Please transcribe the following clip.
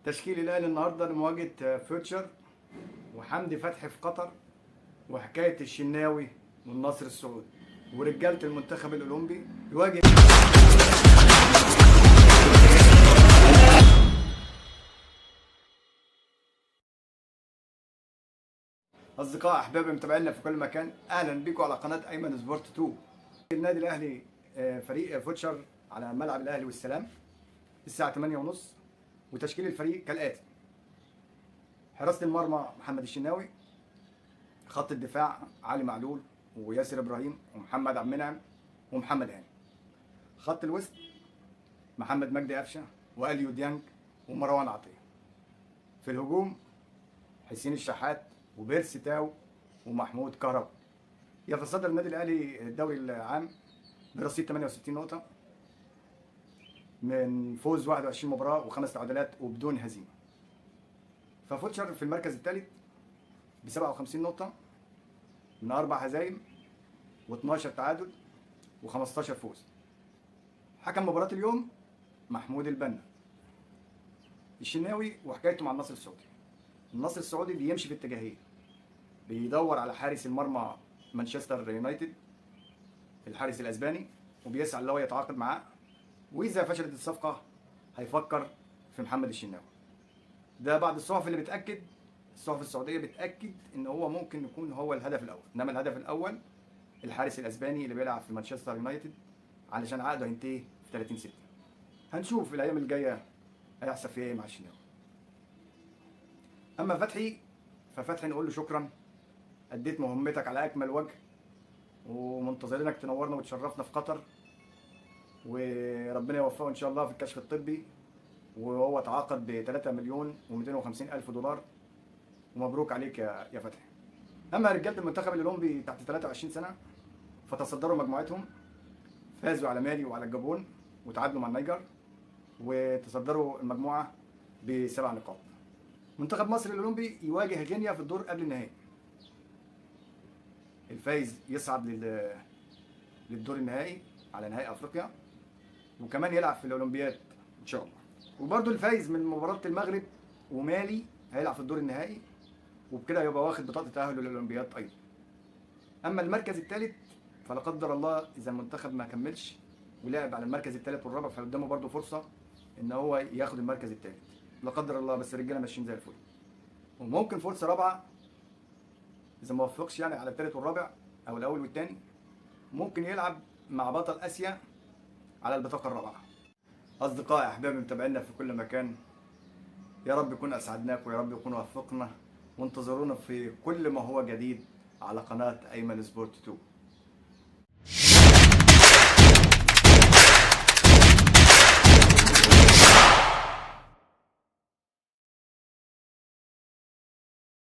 تشكيل الاهلي النهارده لمواجهه فيوتشر وحمدي فتحي في قطر، وحكايه الشناوي والنصر السعودي ورجاله المنتخب الاولمبي يواجه اصدقاء احبابي متابعينا في كل مكان، اهلا بيكم على قناه ايمن سبورت 2. النادي الاهلي فريق فيوتشر على ملعب الاهلي والسلام الساعه 8:30، وتشكيل الفريق كالاتي: حراسه المرمى محمد الشناوي، خط الدفاع علي معلول وياسر ابراهيم ومحمد عبد المنعم ومحمد هاني، خط الوسط محمد مجدي قفشه واليو ديانج ومروان عطيه، في الهجوم حسين الشحات وبيرسي تاو ومحمود كهربا. يتصدر النادي الاهلي الدوري العام برصيد 68 نقطه من فوز 21 مباراه وخمس تعادلات وبدون هزيمه. ففوتشر في المركز الثالث ب 57 نقطه من 4 هزايم و12 تعادل و15 فوز. حكم مباراه اليوم محمود البنا. الشناوي وحكايته مع النصر السعودي. النصر السعودي بيمشي في اتجاهين، بيدور على حارس المرمى مانشستر يونايتد الحارس الاسباني، وبيسعى اللي هو يتعاقد معاه، واذا فشلت الصفقه هيفكر في محمد الشناوي. ده بعض الصحف اللي بتاكد، الصحف السعوديه بتاكد ان هو ممكن يكون هو الهدف الاول، انما الهدف الاول الحارس الاسباني اللي بيلعب في مانشستر يونايتد علشان عقده هينتهي في 30/6. هنشوف الايام الجايه هيحصل فيه ايه مع الشناوي. اما فتحي ففتحي نقول له شكرا، اديت مهمتك على اكمل وجه، ومنتظرينك تنورنا وتشرفنا في قطر، وربنا يوفقه ان شاء الله في الكشف الطبي، وهو تعاقد ب 3 مليون و250 الف دولار، ومبروك عليك يا فتحي. اما رجاله المنتخب الاولمبي تحت 23 سنه فتصدروا مجموعتهم، فازوا على مالي وعلى الجابون وتعادلوا مع النيجر، وتصدروا المجموعه ب7 نقاط. منتخب مصر الاولمبي يواجه غينيا في الدور قبل النهائي، الفايز يصعد للدور النهائي على نهائي افريقيا، وكمان يلعب في الاولمبياد ان شاء الله. وبرده الفايز من مباراه المغرب ومالي هيلعب في الدور النهائي، وبكده يبقى واخد بطاقه تاهل للاولمبياد ايضا. اما المركز الثالث فلا قدر الله اذا المنتخب ما كملش ولعب على المركز الثالث والرابع، فقدامه برده فرصه ان هو ياخد المركز الثالث لا قدر الله، بس الرجاله ماشيين زي الفل. وممكن فرصه رابعه اذا ما وفقش يعني على الثالث والرابع او الاول والثاني، ممكن يلعب مع بطل اسيا على البطاقه الرابعه. اصدقائي احبابي متابعينا في كل مكان، يا رب يكون اسعدناكم ويا رب يكون وفقنا، وانتظرونا في كل ما هو جديد على قناه ايمن سبورت 2.